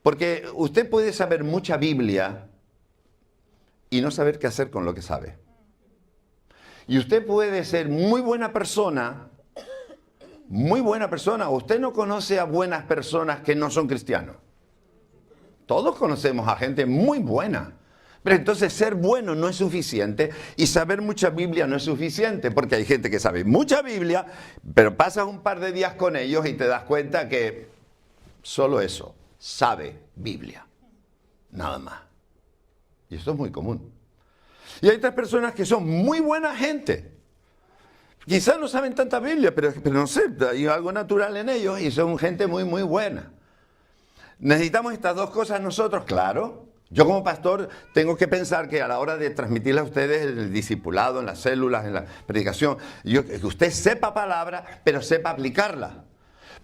Porque usted puede saber mucha Biblia y no saber qué hacer con lo que sabe. Y usted puede ser muy buena persona, o usted no conoce a buenas personas que no son cristianos. Todos conocemos a gente muy buena. Pero entonces ser bueno no es suficiente y saber mucha Biblia no es suficiente, porque hay gente que sabe mucha Biblia, pero pasas un par de días con ellos y te das cuenta que solo eso, sabe Biblia, nada más. Y eso es muy común. Y hay otras personas que son muy buena gente. Quizás no saben tanta Biblia, pero no sé, hay algo natural en ellos y son gente muy, muy buena. ¿Necesitamos estas dos cosas nosotros? Claro. Yo como pastor tengo que pensar que a la hora de transmitirle a ustedes el discipulado, en las células, en la predicación, que usted sepa palabra, pero sepa aplicarla.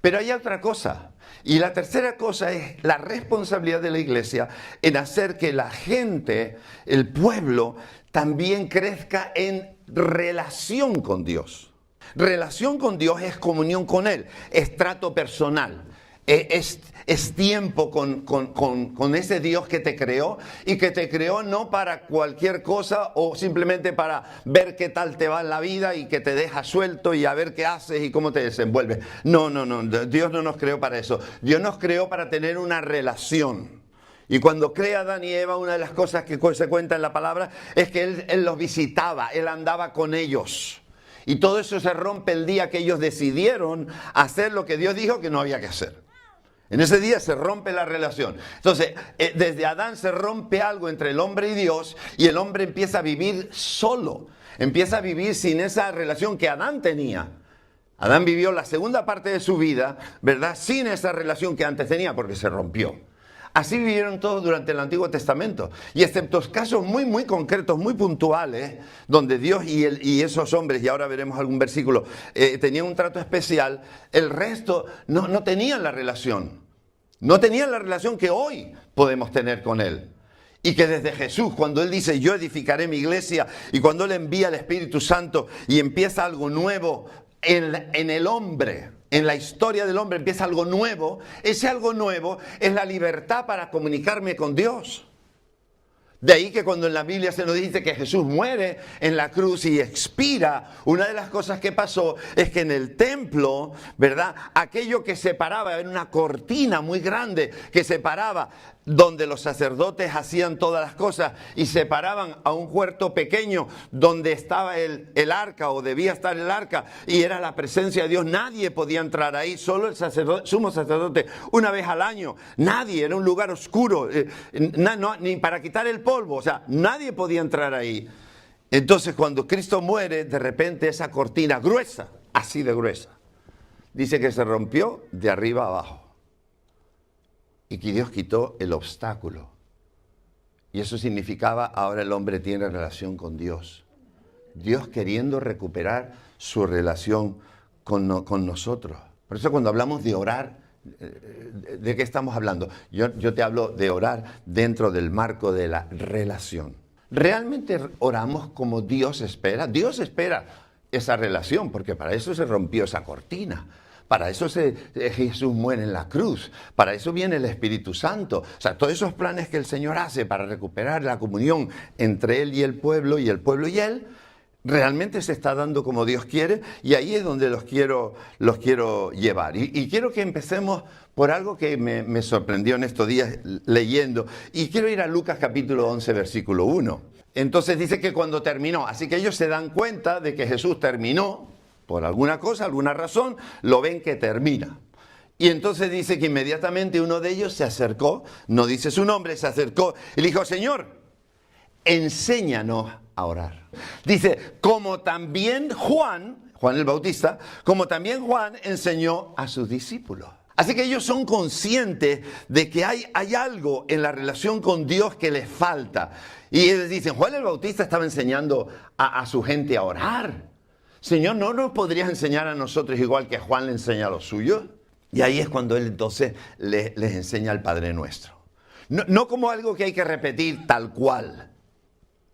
Pero hay otra cosa. Y la tercera cosa es la responsabilidad de la iglesia en hacer que la gente, el pueblo, también crezca en relación con Dios. Relación con Dios es comunión con Él, es trato personal. Es tiempo con ese Dios que te creó y que te creó no para cualquier cosa o simplemente para ver qué tal te va en la vida y que te deja suelto y a ver qué haces y cómo te desenvuelves. No, Dios no nos creó para eso. Dios nos creó para tener una relación. Y cuando crea Adán y Eva, una de las cosas que se cuenta en la palabra es que Él los visitaba, Él andaba con ellos. Y todo eso se rompe el día que ellos decidieron hacer lo que Dios dijo que no había que hacer. En ese día se rompe la relación. Entonces, desde Adán se rompe algo entre el hombre y Dios y el hombre empieza a vivir solo. Empieza a vivir sin esa relación que Adán tenía. Adán vivió la segunda parte de su vida, ¿verdad? Sin esa relación que antes tenía porque se rompió. Así vivieron todos durante el Antiguo Testamento. Y excepto casos muy, muy concretos, muy puntuales, donde Dios y esos hombres, y ahora veremos algún versículo, tenían un trato especial, el resto no tenían la relación. No tenían la relación que hoy podemos tener con Él. Y que desde Jesús, cuando Él dice, yo edificaré mi iglesia, y cuando Él envía el Espíritu Santo y empieza algo nuevo en el hombre, en la historia del hombre empieza algo nuevo, ese algo nuevo es la libertad para comunicarme con Dios. De ahí que cuando en la Biblia se nos dice que Jesús muere en la cruz y expira, una de las cosas que pasó es que en el templo, ¿verdad? Aquello que separaba, era una cortina muy grande que separaba donde los sacerdotes hacían todas las cosas y separaban a un huerto pequeño donde estaba el arca o debía estar el arca y era la presencia de Dios. Nadie podía entrar ahí, solo el sumo sacerdote una vez al año. Nadie, era un lugar oscuro, ni para quitar el polvo, o sea, nadie podía entrar ahí. Entonces cuando Cristo muere, de repente esa cortina gruesa, así de gruesa, dice que se rompió de arriba a abajo. Y que Dios quitó el obstáculo. Y eso significaba, ahora el hombre tiene relación con Dios. Dios queriendo recuperar su relación con nosotros. Por eso cuando hablamos de orar, ¿de qué estamos hablando? Yo te hablo de orar dentro del marco de la relación. ¿Realmente oramos como Dios espera? Dios espera esa relación, porque para eso se rompió esa cortina. Para eso Jesús muere en la cruz, para eso viene el Espíritu Santo. O sea, todos esos planes que el Señor hace para recuperar la comunión entre Él y el pueblo y Él, realmente se está dando como Dios quiere y ahí es donde los quiero llevar. Y quiero que empecemos por algo que me sorprendió en estos días leyendo. Y quiero ir a Lucas capítulo 11, versículo 1. Entonces dice que cuando terminó, así que ellos se dan cuenta de que Jesús terminó. Por alguna cosa, alguna razón, lo ven que termina. Y entonces dice que inmediatamente uno de ellos se acercó, no dice su nombre, se acercó y le dijo, Señor, enséñanos a orar. Dice, como también Juan el Bautista, como también Juan enseñó a sus discípulos. Así que ellos son conscientes de que hay algo en la relación con Dios que les falta. Y ellos dicen, Juan el Bautista estaba enseñando a su gente a orar. Señor, ¿no nos podrías enseñar a nosotros igual que Juan le enseña a los suyos? Y ahí es cuando él entonces les enseña el Padre Nuestro. No como algo que hay que repetir tal cual.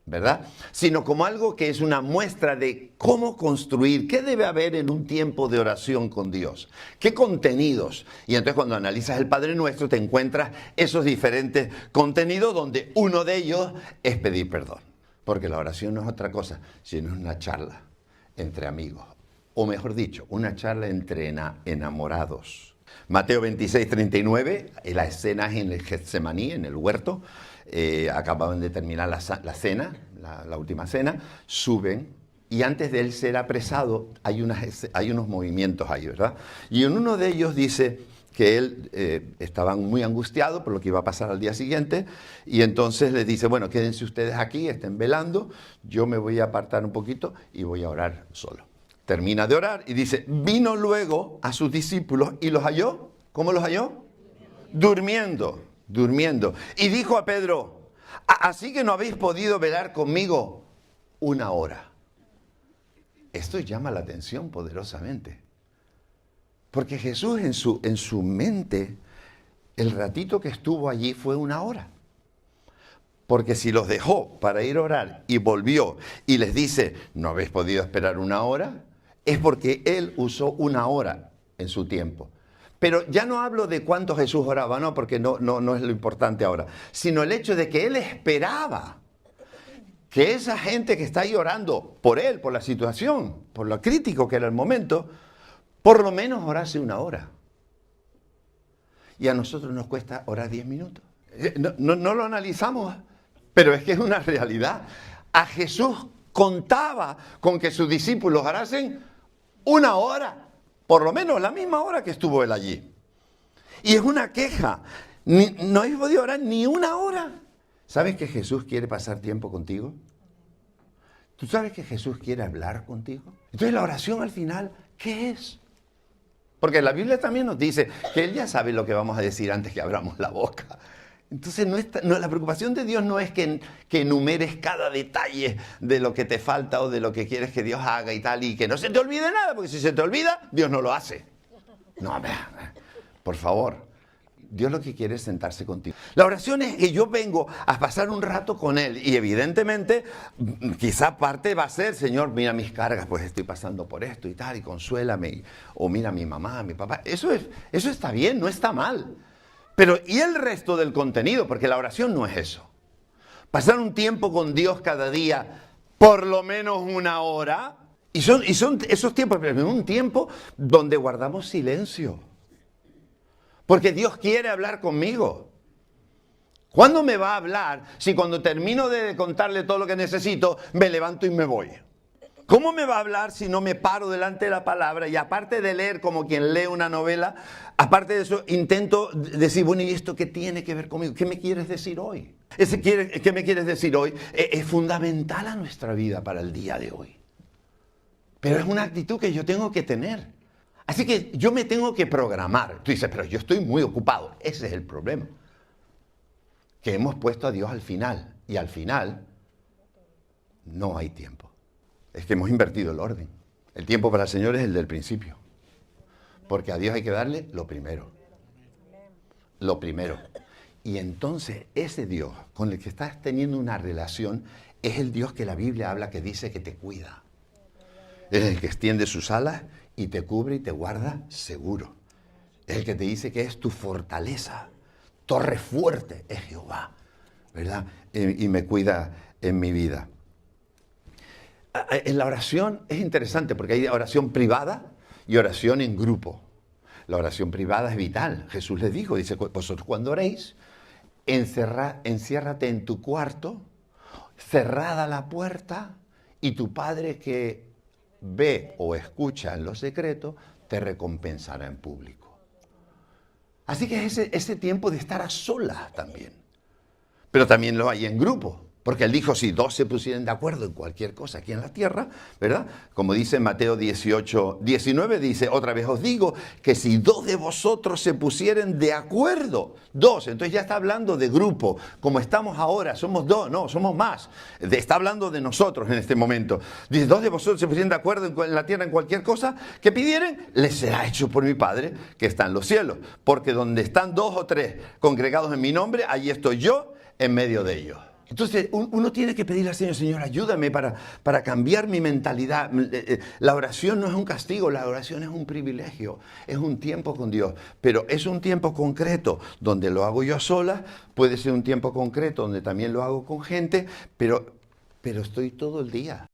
¿verdad? Sino como algo que es una muestra de cómo construir, qué debe haber en un tiempo de oración con Dios, qué contenidos. Y entonces cuando analizas el Padre Nuestro te encuentras esos diferentes contenidos donde uno de ellos es pedir perdón. Porque la oración no es otra cosa, sino es una charla entre amigos. O mejor dicho, una charla entre enamorados. Mateo 26, 39, la escena es en el Getsemaní, en el huerto. Acababan de terminar la cena, la última cena, suben y antes de él ser apresado hay unos movimientos ahí, ¿verdad? Y en uno de ellos dice que él estaban muy angustiados por lo que iba a pasar al día siguiente y entonces les dice, bueno, quédense ustedes aquí, estén velando, yo me voy a apartar un poquito y voy a orar solo. Termina de orar y dice, vino luego a sus discípulos y los halló. ¿Cómo los halló? Durmiendo. Y dijo a Pedro, así que no habéis podido velar conmigo una hora. Esto llama la atención poderosamente. Porque Jesús en su mente, el ratito que estuvo allí fue una hora. Porque si los dejó para ir a orar y volvió y les dice, no habéis podido esperar una hora, es porque Él usó una hora en su tiempo. Pero ya no hablo de cuánto Jesús oraba, no, porque no es lo importante ahora, sino el hecho de que Él esperaba que esa gente que está ahí orando por Él, por la situación, por lo crítico que era el momento, por lo menos orase una hora. Y a nosotros nos cuesta orar 10 minutos. No lo analizamos, pero es que es una realidad. A Jesús contaba con que sus discípulos orasen una hora. Por lo menos la misma hora que estuvo él allí. Y es una queja. No habéis podido orar ni una hora. ¿Sabes que Jesús quiere pasar tiempo contigo? ¿Tú sabes que Jesús quiere hablar contigo? Entonces la oración al final, ¿qué es? Porque la Biblia también nos dice que Él ya sabe lo que vamos a decir antes que abramos la boca. Entonces la preocupación de Dios no es que enumeres cada detalle de lo que te falta o de lo que quieres que Dios haga y tal, y que no se te olvide nada, porque si se te olvida, Dios no lo hace. No, por favor. Dios lo que quiere es sentarse contigo. La oración es que yo vengo a pasar un rato con Él y evidentemente quizá parte va a ser, Señor, mira mis cargas, pues estoy pasando por esto y tal, y consuélame, o mira a mi mamá, a mi papá. Eso está bien, no está mal. Pero ¿y el resto del contenido? Porque la oración no es eso. Pasar un tiempo con Dios cada día, por lo menos una hora, y son esos tiempos, pero un tiempo donde guardamos silencio. Porque Dios quiere hablar conmigo. ¿Cuándo me va a hablar si cuando termino de contarle todo lo que necesito, me levanto y me voy? ¿Cómo me va a hablar si no me paro delante de la palabra y aparte de leer como quien lee una novela, aparte de eso intento decir, bueno, ¿y esto qué tiene que ver conmigo? ¿Qué me quieres decir hoy? ¿Qué me quieres decir hoy? Es fundamental a nuestra vida para el día de hoy. Pero es una actitud que yo tengo que tener. Así que yo me tengo que programar. Tú dices, pero yo estoy muy ocupado. Ese es el problema. Que hemos puesto a Dios al final. Y al final no hay tiempo. Es que hemos invertido el orden. El tiempo para el Señor es el del principio. Porque a Dios hay que darle lo primero. Lo primero. Y entonces ese Dios con el que estás teniendo una relación es el Dios que la Biblia habla, que dice que te cuida. Es el que extiende sus alas y te cubre y te guarda seguro. Es el que te dice que es tu fortaleza. Torre fuerte es Jehová, ¿verdad? Y me cuida en mi vida. En la oración es interesante porque hay oración privada y oración en grupo. La oración privada es vital. Jesús les dijo, dice, vosotros cuando oréis, enciérrate en tu cuarto, cerrada la puerta, y tu Padre que ve o escucha en lo secreto, te recompensará en público. Así que es ese tiempo de estar a solas también. Pero también lo hay en grupo. Porque Él dijo, si dos se pusieran de acuerdo en cualquier cosa aquí en la tierra, ¿verdad? Como dice en Mateo 18, 19, dice, otra vez os digo, que si dos de vosotros se pusieren de acuerdo, dos, entonces ya está hablando de grupo, como estamos ahora, somos dos, no, somos más. Está hablando de nosotros en este momento. Dice, dos de vosotros se pusieran de acuerdo en la tierra en cualquier cosa que pidieren, les será hecho por mi Padre que está en los cielos. Porque donde están dos o tres congregados en mi nombre, allí estoy yo en medio de ellos. Entonces uno tiene que pedirle al Señor, Señor, ayúdame para cambiar mi mentalidad. La oración no es un castigo, la oración es un privilegio, es un tiempo con Dios, pero es un tiempo concreto donde lo hago yo a solas, puede ser un tiempo concreto donde también lo hago con gente, pero estoy todo el día.